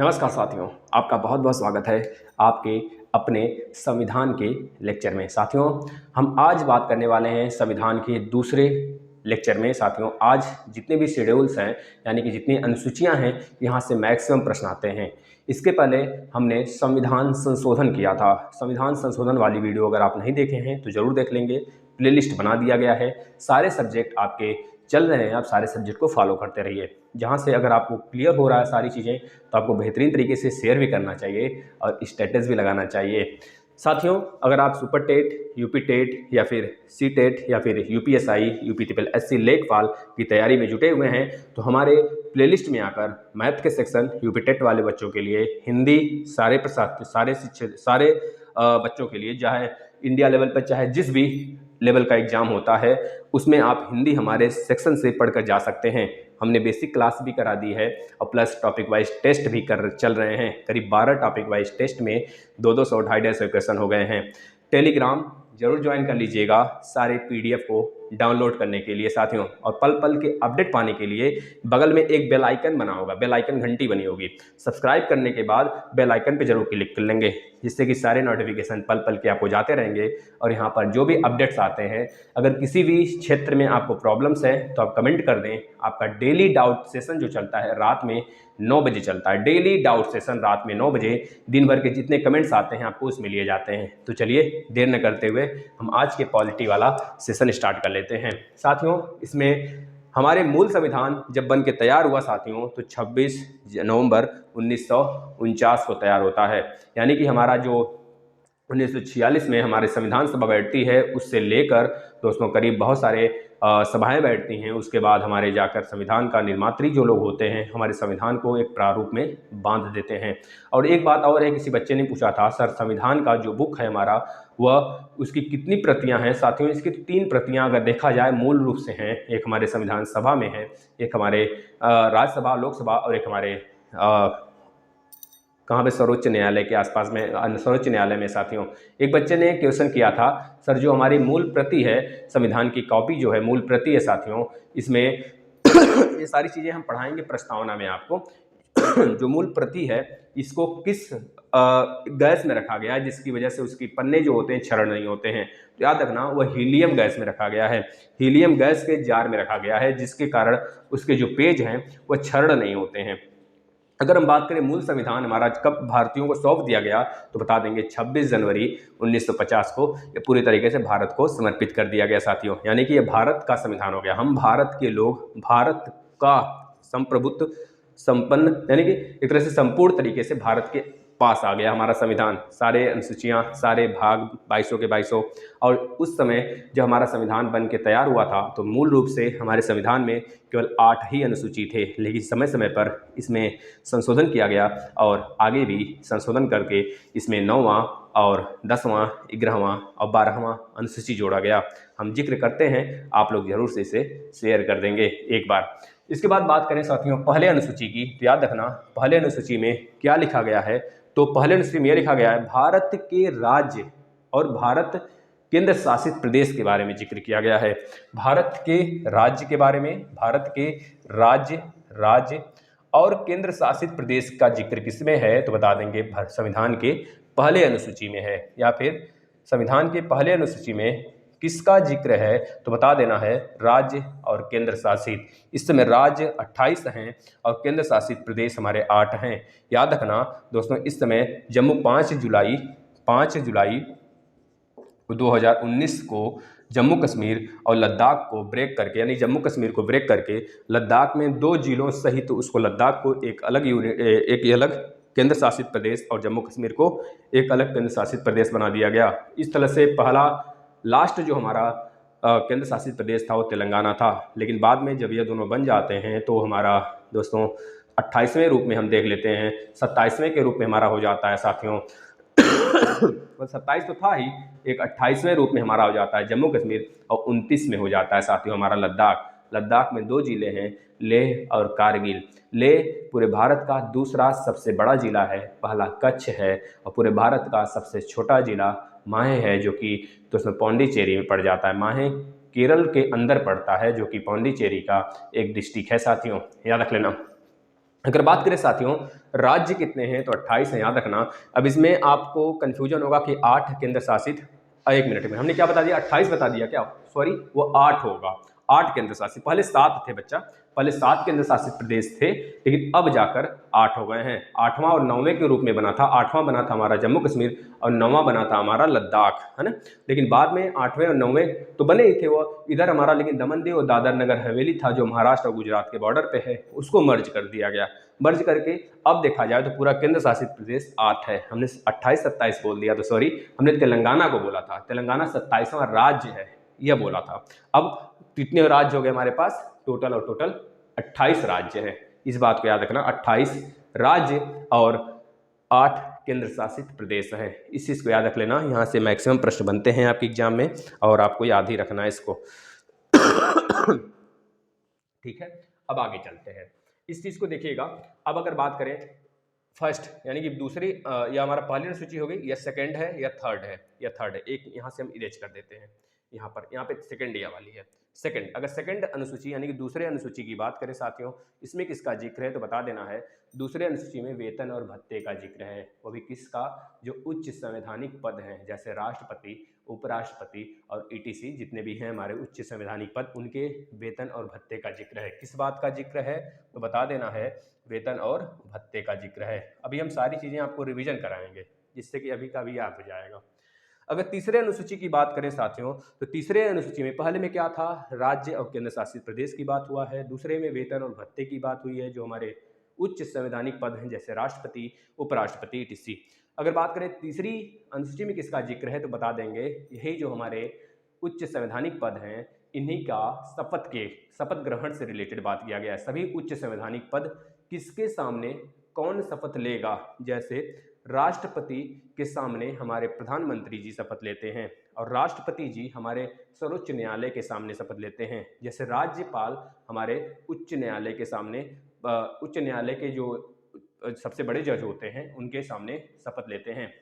नमस्कार साथियों, आपका बहुत बहुत स्वागत है आपके अपने संविधान के लेक्चर में। साथियों, हम आज बात करने वाले हैं संविधान के दूसरे लेक्चर में। साथियों, आज जितने भी शेड्यूल्स हैं यानी कि जितनी अनुसूचियां हैं, यहाँ से मैक्सिमम प्रश्न आते हैं। इसके पहले हमने संविधान संशोधन किया था। संविधान संशोधन वाली वीडियो अगर आप नहीं देखे हैं तो ज़रूर देख लेंगे। प्लेलिस्ट बना दिया गया है, सारे सब्जेक्ट आपके चल रहे हैं, आप सारे सब्जेक्ट को फॉलो करते रहिए। जहाँ से अगर आपको क्लियर हो रहा है सारी चीज़ें तो आपको बेहतरीन तरीके से शेयर भी करना चाहिए और स्टेटस भी लगाना चाहिए। साथियों, अगर आप सुपर टेट, यूपी टेट या फिर सी टेट या फिर यूपीएसआई, यूपी ट्रिपल एससी लेखपाल की तैयारी में जुटे हुए हैं तो हमारे प्लेलिस्ट में आकर मैथ के सेक्शन यूपी टेट वाले बच्चों के लिए, हिंदी सारे बच्चों के लिए, चाहे इंडिया लेवल पर चाहे जिस भी लेवल का एग्जाम होता है उसमें आप हिंदी हमारे सेक्शन से पढ़कर जा सकते हैं। हमने बेसिक क्लास भी करा दी है और प्लस टॉपिक वाइज टेस्ट भी चल रहे हैं। करीब 12 टॉपिक वाइज टेस्ट में 200 250 क्वेश्चन हो गए हैं। टेलीग्राम जरूर ज्वाइन कर लीजिएगा सारे पीडीएफ को डाउनलोड करने के लिए साथियों। और पल पल के अपडेट पाने के लिए बगल में एक बेल आइकन बना होगा, बेल आइकन घंटी बनी होगी, सब्सक्राइब करने के बाद बेल आइकन पे जरूर क्लिक कर लेंगे, जिससे कि सारे नोटिफिकेशन पल पल के आपको जाते रहेंगे। और यहाँ पर जो भी अपडेट्स आते हैं, अगर किसी भी क्षेत्र में आपको प्रॉब्लम्स है तो आप कमेंट कर दें। आपका डेली डाउट सेशन जो चलता है रात में 9 बजे चलता है, डेली डाउट सेशन रात में 9 बजे, दिन भर के जितने कमेंट्स आते हैं आपको उसमें लिए जाते हैं। तो चलिए देर न करते हुए हम आज के पॉलिटी वाला सेशन स्टार्ट कर लेते हैं। साथियों, इसमें हमारे मूल संविधान जब बन के तैयार हुआ साथियों तो 26 नवंबर 1949 को तैयार होता है। यानी कि हमारा जो 1946 में हमारे संविधान सभा बैठती है, उससे लेकर दोस्तों करीब बहुत सारे सभाएं बैठती हैं। उसके बाद हमारे जाकर संविधान का निर्मात्री जो लोग होते हैं हमारे संविधान को एक प्रारूप में बांध देते हैं। और एक बात और है, किसी बच्चे ने पूछा था सर संविधान का जो बुक है हमारा वह उसकी कितनी प्रतियां हैं। साथियों, इसकी 3 प्रतियां अगर देखा जाए मूल रूप से हैं। एक हमारे संविधान सभा में है, एक हमारे राज्यसभा लोकसभा और एक हमारे कहाँ पे सर्वोच्च न्यायालय के आसपास में, सर्वोच्च न्यायालय में। साथियों, एक बच्चे ने क्वेश्चन किया था सर जो हमारी मूल प्रति है, संविधान की कॉपी जो है मूल प्रति है साथियों, इसमें ये सारी चीज़ें हम पढ़ाएंगे प्रस्तावना में आपको। जो मूल प्रति है इसको किस गैस में रखा गया है जिसकी वजह से उसकी पन्ने जो होते हैं क्षरण नहीं होते हैं, तो याद रखना वह हीलियम गैस में रखा गया है। हीलियम गैस के जार में रखा गया है जिसके कारण उसके जो पेज हैं वह क्षरण नहीं होते हैं। अगर हम बात करें मूल संविधान हमारा कब भारतीयों को सौंप दिया गया तो बता देंगे 26 जनवरी 1950 को ये पूरी तरीके से भारत को समर्पित कर दिया गया साथियों। यानी कि ये भारत का संविधान हो गया। हम भारत के लोग, भारत का संप्रभुत्व संपन्न, यानी कि एक तरह से संपूर्ण तरीके से भारत के पास आ गया हमारा संविधान। सारे अनुसूचियाँ, सारे भाग 2200 के 2200। और उस समय जब हमारा संविधान बन के तैयार हुआ था तो मूल रूप से हमारे संविधान में केवल 8 ही अनुसूची थे, लेकिन समय समय पर इसमें संशोधन किया गया और आगे भी संशोधन करके इसमें 9वां और 10वां, 11वां और 12वां अनुसूची जोड़ा गया। हम जिक्र करते हैं, आप लोग जरूर से इसे शेयर कर देंगे एक बार। इसके बाद बात करें साथियों पहले अनुसूची की, तो याद रखना पहले अनुसूची में क्या लिखा गया है। तो पहले अनुसूची में यह लिखा गया है भारत के राज्य और भारत केंद्र शासित प्रदेश के बारे में जिक्र किया गया है। भारत के राज्य के बारे में, भारत के राज्य और केंद्र शासित प्रदेश का जिक्र किसमें है तो बता देंगे संविधान के पहले अनुसूची में है। या फिर संविधान के पहले अनुसूची में किसका जिक्र है तो बता देना है राज्य और केंद्र शासित। इस समय राज्य 28 हैं और केंद्र शासित प्रदेश हमारे 8 हैं। याद रखना दोस्तों, इस समय जम्मू 5 जुलाई 2019 को जम्मू कश्मीर और लद्दाख को ब्रेक करके, यानी जम्मू कश्मीर को ब्रेक करके लद्दाख में 2 जिलों सहित तो उसको लद्दाख को एक अलग केंद्र शासित प्रदेश और जम्मू कश्मीर को एक अलग केंद्र शासित प्रदेश बना दिया गया। इस तरह से पहला लास्ट जो हमारा केंद्र शासित प्रदेश था वो तेलंगाना था, लेकिन बाद में जब ये दोनों बन जाते हैं तो हमारा दोस्तों 28वें रूप में हम देख लेते हैं, 27वें के रूप में हमारा हो जाता है साथियों। 27 तो था ही, एक 28वें रूप में हमारा हो जाता है जम्मू कश्मीर और 29 में हो जाता है साथियों हमारा लद्दाख में 2 जिले हैं, लेह और कारगिल। लेह पूरे भारत का दूसरा सबसे बड़ा जिला है, पहला कच्छ है और पूरे भारत का सबसे छोटा जिला माहे है, जो कि तो उसमें पौंडीचेरी में पड़ जाता है। माहे केरल के अंदर पड़ता है, जो कि पौंडीचेरी का एक डिस्ट्रिक्ट है साथियों, याद रख लेना। अगर बात करें साथियों राज्य कितने हैं तो 28 है, याद रखना। अब इसमें आपको कंफ्यूजन होगा कि 8 केंद्र शासित, एक मिनट में हमने क्या बता दिया, 28 बता दिया क्या, सॉरी वो 8 होगा, 8 केंद्र शासित, पहले 7 थे बच्चा, पहले 7 केंद्र शासित प्रदेश थे, लेकिन अब जाकर 8 हो गए हैं। 8वां और 9वें के रूप में बना था, 8वां बना था हमारा जम्मू कश्मीर और 9वां बना था हमारा लद्दाख, है ना। लेकिन बाद में 8वें और 9वें तो बने ही थे वो इधर हमारा, लेकिन दमन दीव और दादर नगर हवेली था जो महाराष्ट्र और गुजरात के बॉर्डर पे है, उसको मर्ज कर दिया गया। मर्ज करके अब देखा जाए तो पूरा केंद्र शासित प्रदेश 8 है। हमने 28-27 बोल दिया, तो सॉरी, हमने तेलंगाना को बोला था, तेलंगाना 27वां राज्य है यह बोला था। अब कितने राज्य हो गए हमारे पास टोटल, और टोटल 28 राज्य है, इस बात को याद रखना, 28 राज्य और 8 केंद्र शासित प्रदेश है, इस चीज़ को याद रख लेना। यहाँ से मैक्सिमम प्रश्न बनते हैं आपके एग्जाम में और आपको याद ही रखना है इसको। ठीक है, अब आगे चलते हैं, इस चीज़ को देखिएगा। अब अगर बात करें फर्स्ट यानी कि दूसरी, या हमारा पहली अनुसूची हो गई, या सेकंड है या थर्ड है, या थर्ड है, एक यहाँ से हम इरेज कर देते हैं, यहाँ पे सेकंड या वाली है। सेकंड, अगर सेकंड अनुसूची यानी कि दूसरे अनुसूची की बात करें साथियों, इसमें किसका जिक्र है तो बता देना है, दूसरे अनुसूची में वेतन और भत्ते का जिक्र है, वो भी किसका, जो उच्च संवैधानिक पद हैं जैसे राष्ट्रपति, उपराष्ट्रपति और ईटीसी जितने भी हैं हमारे उच्च संवैधानिक पद, उनके वेतन और भत्ते का जिक्र है। किस बात का जिक्र है तो बता देना है, वेतन और भत्ते का जिक्र है। अभी हम सारी चीज़ें आपको रिवीजन कराएंगे जिससे कि अभी का भी याद हो जाएगा। अगर तीसरे अनुसूची की बात करें साथियों, तो तीसरे अनुसूची में पहले में क्या था, राज्य और केंद्र शासित प्रदेश की बात हुआ है, दूसरे में वेतन और भत्ते की बात हुई है जो हमारे उच्च संवैधानिक पद हैं जैसे राष्ट्रपति, उपराष्ट्रपति, ईटीसी। अगर बात करें तीसरी अनुसूची में किसका जिक्र है तो बता देंगे, यही जो हमारे उच्च संवैधानिक पद हैं इन्हीं का शपथ ग्रहण से रिलेटेड बात किया गया है। सभी उच्च संवैधानिक पद किसके सामने कौन शपथ लेगा, जैसे राष्ट्रपति के सामने हमारे प्रधानमंत्री जी शपथ लेते हैं और राष्ट्रपति जी हमारे सर्वोच्च न्यायालय के सामने शपथ लेते हैं, जैसे राज्यपाल हमारे उच्च न्यायालय के सामने, उच्च न्यायालय के जो सबसे बड़े जज होते हैं उनके सामने शपथ लेते हैं।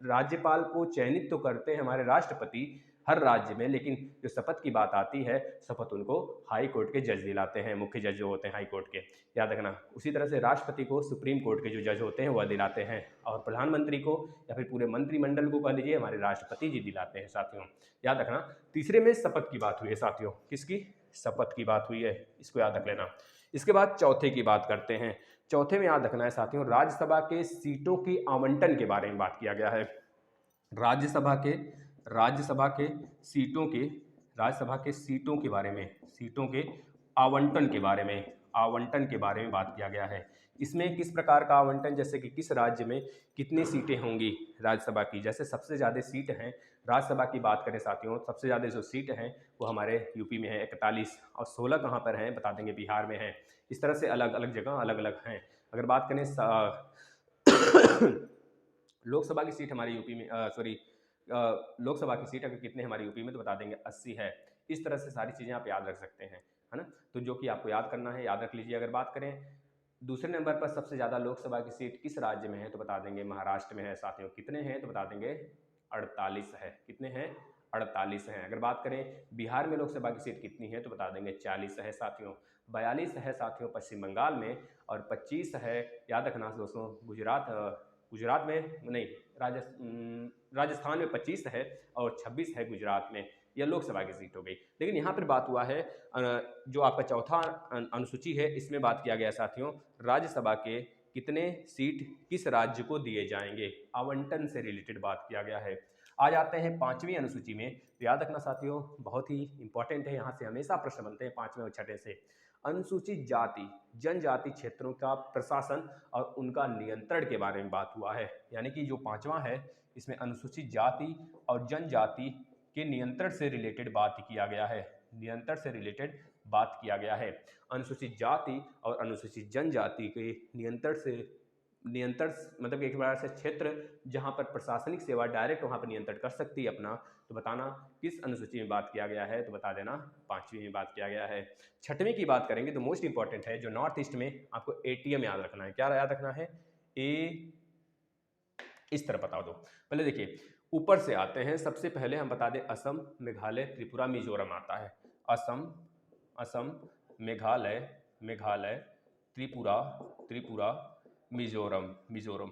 राज्यपाल को चयनित तो करते हैं हमारे राष्ट्रपति हर राज्य में, लेकिन जो शपथ की बात आती है, शपथ उनको हाई कोर्ट के जज दिलाते हैं, मुख्य जज जो होते हैं हाई कोर्ट के, याद रखना। उसी तरह से राष्ट्रपति को सुप्रीम कोर्ट के जो जज होते हैं वह दिलाते हैं, और प्रधानमंत्री को या फिर पूरे मंत्रिमंडल को कह लीजिए हमारे राष्ट्रपति जी दिलाते हैं साथियों, याद रखना। तीसरे में शपथ की बात हुई है साथियों, किसकी, शपथ की बात हुई है, इसको याद रख लेना। इसके बाद चौथे की बात करते हैं। चौथे में याद रखना है साथियों, राज्यसभा के सीटों के आवंटन के बारे में बात किया गया है। राज्यसभा के सीटों के राज्यसभा के सीटों के बारे में, सीटों के आवंटन के बारे में, आवंटन के बारे में बात किया गया है। इसमें किस प्रकार का आवंटन, जैसे कि किस राज्य में कितनी सीटें होंगी राज्यसभा की, जैसे सबसे ज़्यादा सीट हैं राज्यसभा की बात करें साथियों, सबसे ज़्यादा जो सीट हैं वो हमारे यूपी में है 41, और 16 कहाँ पर हैं बता देंगे, बिहार में हैं। इस तरह से अलग अलग जगह अलग अलग हैं। अगर बात करें लोकसभा की सीट हमारे यूपी में, लोकसभा की सीट अगर कितने हमारे यूपी में तो बता देंगे 80 है। इस तरह से सारी चीज़ें आप याद रख सकते हैं, है ना। तो जो कि आपको याद करना है याद रख लीजिए। अगर बात करें दूसरे नंबर पर सबसे ज़्यादा लोकसभा की सीट किस राज्य में है तो बता देंगे महाराष्ट्र में है साथियों। कितने हैं तो बता देंगे 48 है। कितने हैं, 48 हैं। अगर बात करें बिहार में लोकसभा की सीट कितनी है तो बता देंगे 40 है साथियों। 42 है साथियों पश्चिम बंगाल में, और 25 है, याद रखना दोस्तों, गुजरात में नहीं, राजस्थान में 25 है और 26 है गुजरात में। यह लोकसभा की सीट हो गई। लेकिन यहाँ पर बात हुआ है, जो आपका चौथा अनुसूची है इसमें बात किया गया साथियों, राज्यसभा के कितने सीट किस राज्य को दिए जाएंगे, आवंटन से रिलेटेड बात किया गया है। आ जाते हैं पांचवी अनुसूची में। तो याद रखना साथियों, बहुत ही इंपॉर्टेंट है, यहाँ से हमेशा प्रश्न बनते हैं पांचवें और छठे से। अनुसूचित जाति जनजाति क्षेत्रों का प्रशासन और उनका नियंत्रण के बारे में बात हुआ है। यानी कि जो पांचवा है इसमें अनुसूचित जाति और जनजाति के नियंत्रण से रिलेटेड बात किया गया है, नियंत्रण से रिलेटेड बात किया गया है। अनुसूचित जाति और अनुसूचित जनजाति के नियंत्रण मतलब एक बार से क्षेत्र जहां पर प्रशासनिक सेवा डायरेक्ट वहां पर नियंत्रण कर सकती है अपना, तो बताना किस अनुसूची में बात किया गया है तो बता देना पांचवी में बात किया गया है। छठवीं की बात करेंगे तो मोस्ट इंपॉर्टेंट है, जो नॉर्थ ईस्ट में आपको एटीएम याद रखना है। क्या याद रखना है, ए, इस तरह बता दो। पहले देखिए ऊपर से आते हैं, सबसे पहले हम बता दें असम, मेघालय, त्रिपुरा, मिजोरम आता है। असम, मेघालय, त्रिपुरा, त्रिपुरा, मिजोरम, मिजोरम।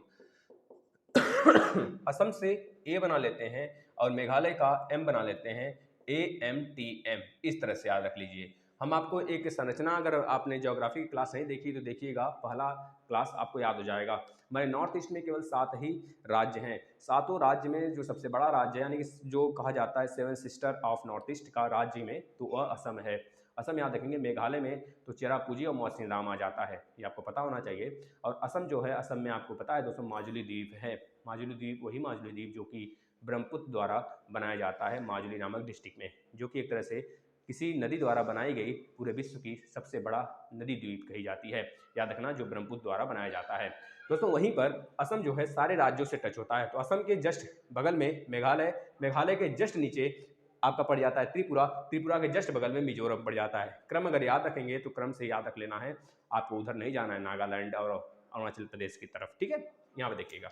असम से ए बना लेते हैं और मेघालय का एम बना लेते हैं, AMTM, इस तरह से याद रख लीजिए। हम आपको एक संरचना, अगर आपने ज्योग्राफी की क्लास नहीं देखी तो देखिएगा, पहला क्लास आपको याद हो जाएगा। हमारे नॉर्थ ईस्ट में केवल 7 ही राज्य हैं। 7 राज्य में जो सबसे बड़ा राज्य है, यानी कि जो कहा जाता है 7 सिस्टर ऑफ नॉर्थ ईस्ट का राज्य में, तो वह असम है। असम याद रखेंगे। मेघालय में तो चेरापूंजी और मौसिनराम आ जाता है, ये आपको पता होना चाहिए। और असम जो है, असम में आपको पता है दोस्तों माजुली द्वीप है। माजुली द्वीप वही माजुली द्वीप जो कि ब्रह्मपुत्र द्वारा बनाया जाता है माजुली नामक डिस्ट्रिक्ट में, जो कि एक तरह से किसी नदी द्वारा बनाई गई पूरे विश्व की सबसे बड़ा नदी द्वीप कही जाती है। याद रखना, जो ब्रह्मपुत्र द्वारा बनाया जाता है। दोस्तों वहीं पर असम जो है सारे राज्यों से टच होता है। तो असम के जस्ट बगल में मेघालय, मेघालय के जस्ट नीचे आपका पड़ जाता है त्रिपुरा, त्रिपुरा के जस्ट बगल में मिजोरम पड़ जाता है। क्रम अगर याद रखेंगे तो क्रम से याद रख लेना है, आपको उधर नहीं जाना है नागालैंड और अरुणाचल प्रदेश की तरफ, ठीक है। यहाँ पे देखिएगा।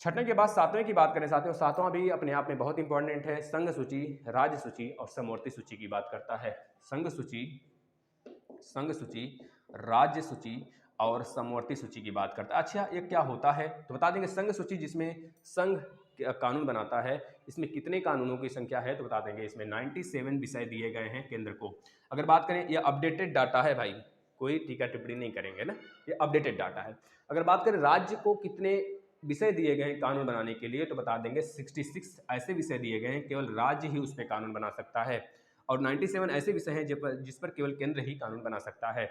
छठवें के बाद सातवें की बात करें साथियों, सातवां भी अपने आप में बहुत इंपॉर्टेंट है। संघ सूची, राज्य सूची और समवर्ती सूची की बात करता है। संघ सूची, संघ सूची, राज्य सूची और समवर्ती सूची की बात करता है। अच्छा, ये क्या होता है तो बता देंगे। संघ सूची जिसमें संघ कानून बनाता है, इसमें कितने कानूनों की संख्या है तो बता देंगे। इसमें 97 विषय दिए गए हैं केंद्र को। अगर बात करें, ये अपडेटेड डाटा है भाई, कोई टीका टिप्पणी नहीं करेंगे ना, ये अपडेटेड डाटा है। अगर बात करें राज्य को कितने विषय दिए गए हैं कानून बनाने के लिए तो बता देंगे 66 ऐसे विषय दिए गए हैं, केवल राज्य ही उस पर कानून बना सकता है। और 97 ऐसे विषय हैं जिस पर केवल केंद्र ही कानून बना सकता है।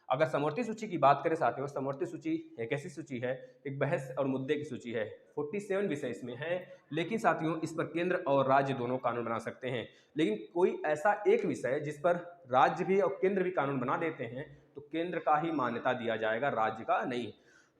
अगर समवर्ती सूची की बात करें साथियों, समवर्ती सूची एक ऐसी सूची है, एक बहस और मुद्दे की सूची है। 47 विषय इसमें है, लेकिन साथियों इस पर केंद्र और राज्य दोनों कानून बना सकते हैं। लेकिन कोई ऐसा एक विषय जिस पर राज्य भी और केंद्र भी कानून बना देते हैं तो केंद्र का ही मान्यता दिया जाएगा, राज्य का नहीं।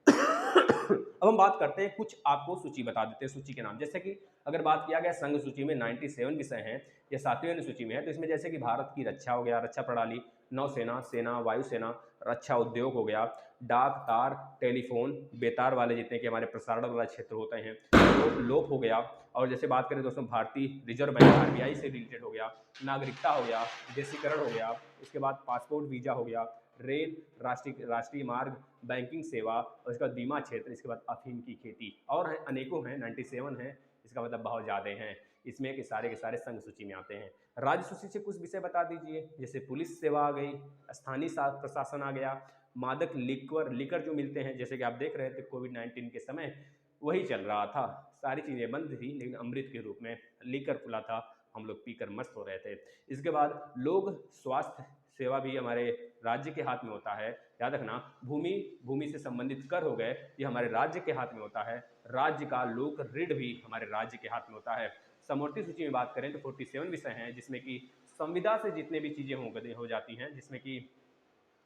अब हम बात करते हैं, कुछ आपको सूची बता देते हैं, सूची के नाम। जैसे कि अगर बात किया गया संघ सूची में 97 विषय हैं, या 7वें अनुसूची में है, तो इसमें जैसे कि भारत की रक्षा हो गया, रक्षा प्रणाली, नौसेना, सेना, वायुसेना, रक्षा उद्योग हो गया, डाक, तार, टेलीफोन, बेतार वाले जितने कि हमारे प्रसारण वाला क्षेत्र होते हैं, तो लोप हो गया। और जैसे बात करें दोस्तों, भारतीय रिजर्व बैंक RBI से रिलेटेड हो गया, नागरिकता हो गया, देशीकरण हो गया, इसके बाद पासपोर्ट वीजा हो गया, रेल, राष्ट्रीय मार्ग, बैंकिंग सेवा, और इसके बाद बीमा क्षेत्र, इसके बाद अफीम की खेती, और हैं अनेकों हैं, 97 हैं, इसका मतलब बहुत ज़्यादा हैं। इसमें के सारे संघ सूची में आते हैं। राज्य सूची से कुछ विषय बता दीजिए, जैसे पुलिस सेवा आ गई, स्थानीय प्रशासन आ गया, मादक लिकर जो मिलते हैं, जैसे कि आप देख रहे थे कोविड-19 के समय वही चल रहा था, सारी चीज़ें बंद थी, लेकिन अमृत के रूप में लीकर खुला था, हम लोग पीकर मस्त हो रहे थे। इसके बाद लोग स्वास्थ्य सेवा भी हमारे राज्य के हाथ में होता है। याद रखना, भूमि से संबंधित कर हो गए, ये हमारे राज्य के हाथ में होता है। राज्य का लोक ऋण भी हमारे राज्य के हाथ में होता है। समवर्ती सूची में बात करें तो 47 विषय हैं, जिसमें कि संविदा से जितने भी चीज़ें हो जाती हैं, जिसमें कि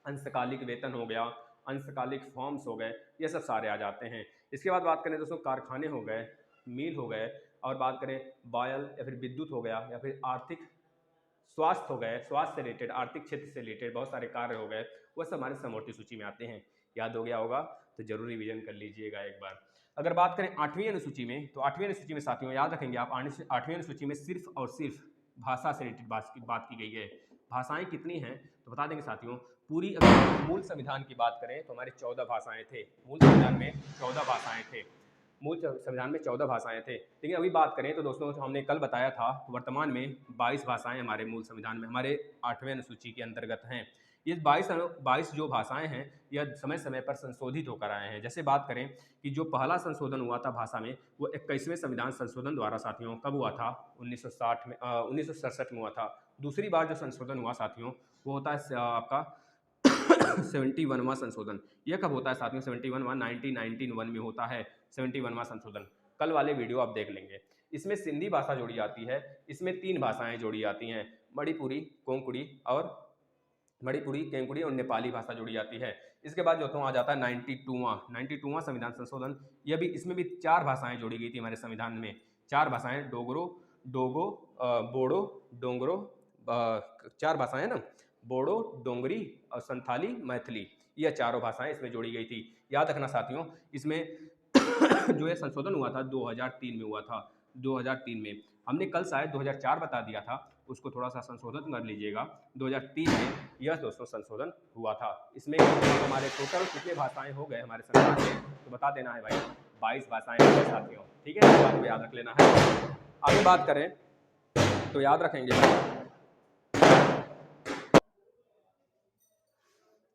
अंशकालिक वेतन हो गया, अंशकालिक फॉर्म्स हो गए, ये सब सारे आ जाते हैं। इसके बाद बात करें दोस्तों, कारखाने हो गए, मिल हो गए, और बात करें बायल या फिर विद्युत हो गया, या फिर आर्थिक स्वास्थ्य हो गए, स्वास्थ्य से रिलेटेड, आर्थिक क्षेत्र से रिलेटेड बहुत सारे कार्य हो गए, वह सब हमारे समवर्ती सूची में आते हैं। याद हो गया होगा तो जरूर रिवीजन कर लीजिएगा एक बार। अगर बात करें 8वीं अनुसूची में, तो 8वीं अनुसूची में साथियों याद रखेंगे आप, 8वीं अनुसूची में सिर्फ और सिर्फ भाषा से रिलेटेड बात की गई है। भाषाएं कितनी हैं तो बता देंगे साथियों। पूरी अगर मूल संविधान की बात करें तो हमारे 14 भाषाएं थे, मूल संविधान में 14 भाषाएं थे, मूल संविधान में 14 भाषाएं थे। लेकिन अभी बात करें तो दोस्तों, हमने कल बताया था, वर्तमान में 22 भाषाएं हमारे मूल संविधान में, हमारे 8वें अनुसूची के अंतर्गत हैं। ये 22 जो भाषाएं हैं, यह समय समय पर संशोधित होकर आए हैं। जैसे बात करें कि जो पहला संशोधन हुआ था भाषा में, वो 21वें संविधान संशोधन द्वारा साथियों कब हुआ था, 1967 में हुआ था। दूसरी बार जो संशोधन हुआ साथियों, वो होता है आपका 71वां संशोधन। यह कब होता है साथियों? 1991 में होता है 71वां संशोधन। कल वाले वीडियो आप देख लेंगे। इसमें सिंधी भाषा जोड़ी जाती है, इसमें 3 भाषाएं जोड़ी जाती हैं, मणिपुरी, केंकुड़ी और नेपाली भाषा जोड़ी जाती है। इसके बाद जो तो आ जाता है 92वां संविधान संशोधन। यह भी, इसमें भी 4 भाषाएं जोड़ी गई थी हमारे संविधान में। 4 भाषाएं, डोगो, बोडो, डोंगरो, 4 भाषाएं ना, बोडो, डोंगरी और संथाली, मैथिली, यह चारों भाषाएं इसमें जोड़ी गई थी। याद रखना साथियों, इसमें जो है संशोधन हुआ था 2003 में हुआ था। 2003 में हमने कल शायद 2004 बता दिया था, उसको थोड़ा सा संशोधन कर लीजिएगा। 2003 में यह दोस्तों संशोधन हुआ था। इसमें हमारे टोटल कितने भाषाएं हो गए हमारे संविधान में, तो बता देना है भाई, 22 भाषाएं हो गए साथियों। ठीक है, इस बात को याद रख लेना है। आगे बात करें तो याद रखेंगे,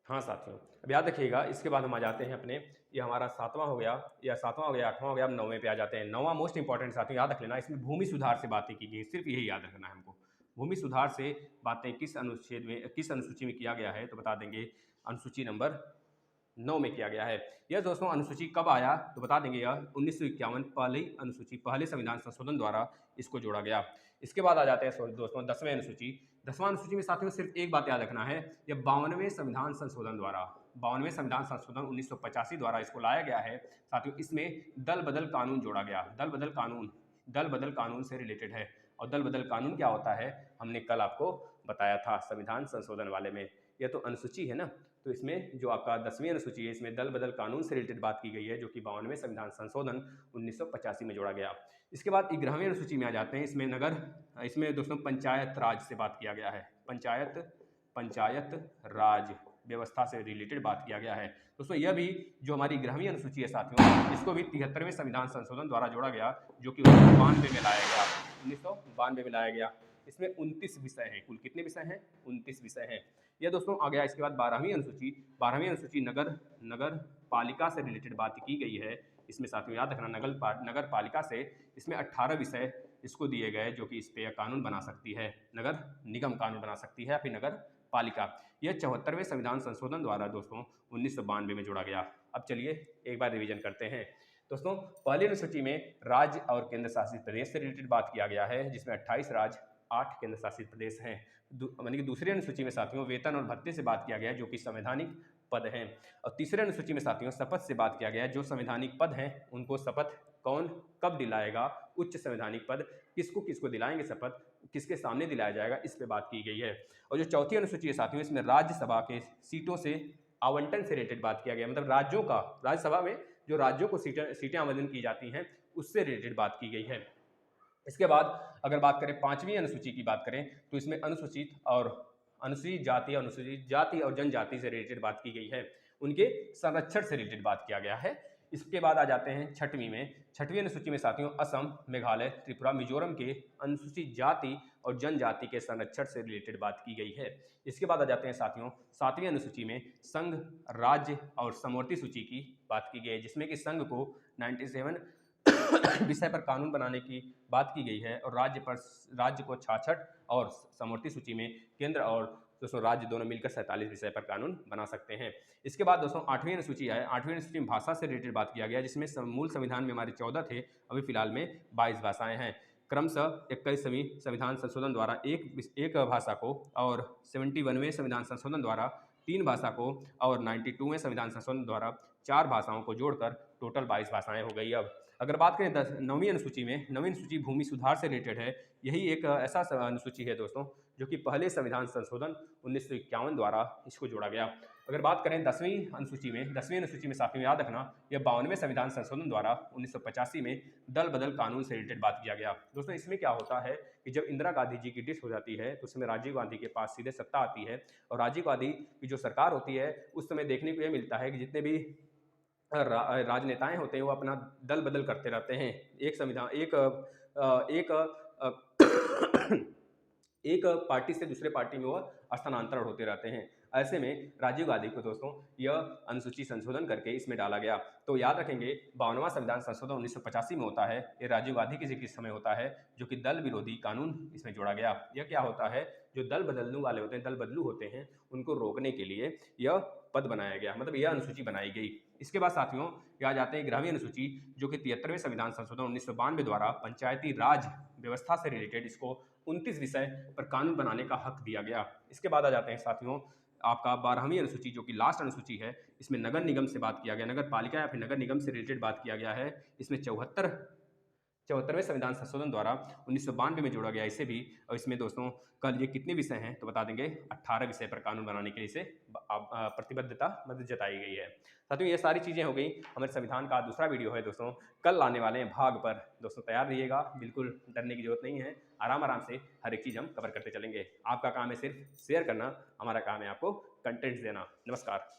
हाँ साथियों, अब याद रखिएगा। इसके बाद हम आ जाते हैं अपने, ये हमारा 7वां हो गया, या 7वां हो गया, 8वां हो गया, अब 9वें पे आ जाते हैं। 9वां मोस्ट इंपॉर्टेंट साथियों याद रख लेना, इसमें भूमि सुधार से बातें की गई, सिर्फ यही याद रखना है हमको। भूमि सुधार से बातें किस अनुच्छेद में, किस अनुसूची में किया गया है, तो बता देंगे अनुसूची नंबर 9 में किया गया है। यह दोस्तों अनुसूची कब आया, तो बता देंगे यह 1951 पहली अनुसूची, पहले संविधान संशोधन द्वारा इसको जोड़ा गया। इसके बाद आ जाते हैं दोस्तों 10वें अनुसूची। 10वां अनुसूची में साथियों सिर्फ एक बात याद रखना है, यह 52वें संविधान संशोधन द्वारा, 52वें संविधान संशोधन 1985 द्वारा इसको लाया गया है साथियों। इसमें दल बदल कानून जोड़ा गया। दल बदल कानून से रिलेटेड है। और दल बदल कानून क्या होता है, हमने कल आपको बताया था संविधान संशोधन वाले में। यह तो अनुसूची है ना, तो इसमें जो आपका 10वीं अनुसूची है, इसमें दल बदल कानून से रिलेटेड बात की गई है, जो कि 52वें संविधान संशोधन 1985 में जोड़ा गया। इसके बाद 11वीं अनुसूची में आ जाते हैं। इसमें दोस्तों पंचायत राज से बात किया गया है। पंचायत राज व्यवस्था से रिलेटेड बात किया गया है दोस्तों। यह भी जो हमारी 11वीं अनुसूची है साथियों, इसको भी 73वें संविधान संशोधन द्वारा जोड़ा गया, जो कि 1992 में लाया गया। 1992 में लाया गया। इसमें 29 विषय हैं, कुल कितने विषय हैं, 29 विषय हैं। यह दोस्तों आ गया। इसके बाद 12वीं अनुसूची नगर पालिका से रिलेटेड बात की गई है। इसमें साथियों याद रखना, नगर पालिका से इसमें 18 विषय इसको दिए गए, जो कि इस पे कानून बना सकती है, नगर निगम कानून बना सकती है, फिर नगर पालिका। यह 74वें संविधान संशोधन द्वारा दोस्तों 1992 में जोड़ा गया। अब चलिए एक बार रिवीजन करते हैं दोस्तों। पहली अनुसूची में राज्य और केंद्र शासित प्रदेश से रिलेटेड बात किया गया है, जिसमें 28 राज्य 8 केंद्र शासित प्रदेश हैं। यानी कि दूसरी अनुसूची में साथियों वेतन और भत्ते से बात किया गया है, जो कि संवैधानिक पद हैं। और तीसरे अनुसूची में साथियों शपथ से बात किया गया है, जो संवैधानिक पद हैं उनको शपथ कौन कब दिलाएगा, उच्च संवैधानिक पद किसको दिलाएंगे शपथ, किसके सामने दिलाया जाएगा, इस पे बात की गई है। और जो चौथी अनुसूची है साथियों, इसमें राज्यसभा के सीटों से आवंटन से रिलेटेड बात किया गया, मतलब राज्यों का, राज्यसभा में जो राज्यों को सीटें आवंटन की जाती हैं उससे रिलेटेड बात की गई है। इसके बाद अगर बात करें 5वीं अनुसूची की बात करें, तो इसमें अनुसूचित जाति और जनजाति से रिलेटेड बात की गई है, उनके संरक्षण से रिलेटेड बात किया गया है। इसके बाद आ जाते हैं 6वीं अनुसूची में साथियों असम, मेघालय, त्रिपुरा, मिजोरम के अनुसूचित जाति और जनजाति के संरक्षण से रिलेटेड बात की गई है। इसके बाद आ जाते हैं साथियों 7वीं अनुसूची में संघ, राज्य और समवर्ती सूची की बात की गई है, जिसमें कि संघ को 97 विषय पर कानून बनाने की बात की गई है, और राज्य को 66 और समवर्ती सूची में केंद्र और दोस्तों राज्य दोनों मिलकर 47 विषय पर कानून बना सकते हैं। इसके बाद दोस्तों 8वीं अनुसूची है। 8वीं अनुसूची में भाषा से रिलेटेड बात किया गया, जिसमें मूल संविधान में हमारे 14 थे, अभी फिलहाल में 22 भाषाएं हैं। क्रमशः 21वीं संविधान संशोधन द्वारा एक भाषा को, और 71वें संविधान संशोधन द्वारा 3 भाषा को, और 92वें संविधान संशोधन द्वारा 4 भाषाओं को जोड़कर टोटल 22 भाषाएं हो गई। अब अगर बात करें 9वीं अनुसूची में, 9वीं अनुसूची भूमि सुधार से रिलेटेड है। यही एक ऐसा अनुसूची है दोस्तों, जो कि पहले संविधान संशोधन 1951 द्वारा इसको जोड़ा गया। अगर बात करें 10वीं अनुसूची में साथियों याद रखना, यह 52वें संविधान संशोधन द्वारा 1985 में दल बदल कानून से रिलेटेड बात किया गया। दोस्तों इसमें क्या होता है कि जब इंदिरा गांधी जी की डेथ हो जाती है, तो उसमें राजीव गांधी के पास सीधे सत्ता आती है, और राजीव गांधी की जो सरकार होती है उस समय देखने को यह मिलता है कि जितने भी राजनेताएं होते हैं वो अपना दल बदल करते रहते हैं, एक पार्टी से दूसरे पार्टी में वो स्थानांतरण होते रहते हैं। ऐसे में राजीव गांधी को दोस्तों यह अनुसूची संशोधन करके इसमें डाला गया। तो याद रखेंगे 52वां संविधान संशोधन 1985 में होता है, ये राजीव गांधी के जिक्र समय होता है, जो कि दल विरोधी कानून इसमें जोड़ा गया। यह क्या होता है, जो दल बदलने वाले होते हैं, दल बदलू होते हैं, उनको रोकने के लिए यह पद बनाया गया, मतलब यह अनुसूची बनाई गई। इसके बाद साथियों आ जाते हैं 11वीं अनुसूची, जो कि 73वें संविधान संशोधन 1992 द्वारा पंचायती राज व्यवस्था से रिलेटेड इसको 29 विषय पर कानून बनाने का हक दिया गया। इसके बाद आ जाते हैं साथियों आपका 12वीं अनुसूची, जो कि लास्ट अनुसूची है। इसमें नगर निगम से बात किया गया, नगर पालिका या फिर नगर निगम से रिलेटेड बात किया गया है। इसमें 74 74वें संविधान संशोधन द्वारा 1992 में जोड़ा गया इसे भी। और इसमें दोस्तों कल ये कितने विषय हैं तो बता देंगे, 18 विषय पर कानून बनाने के लिए इसे प्रतिबद्धता मतलब जताई गई है। साथियों ये सारी चीज़ें हो गई। हमारे संविधान का दूसरा वीडियो है दोस्तों, कल आने वाले भाग पर। दोस्तों तैयार रहिएगा, बिल्कुल डरने की जरूरत नहीं है, आराम आराम से हर एक चीज़ हम कवर करते चलेंगे। आपका काम है सिर्फ शेयर करना, हमारा काम है आपको कंटेंट्स देना। नमस्कार।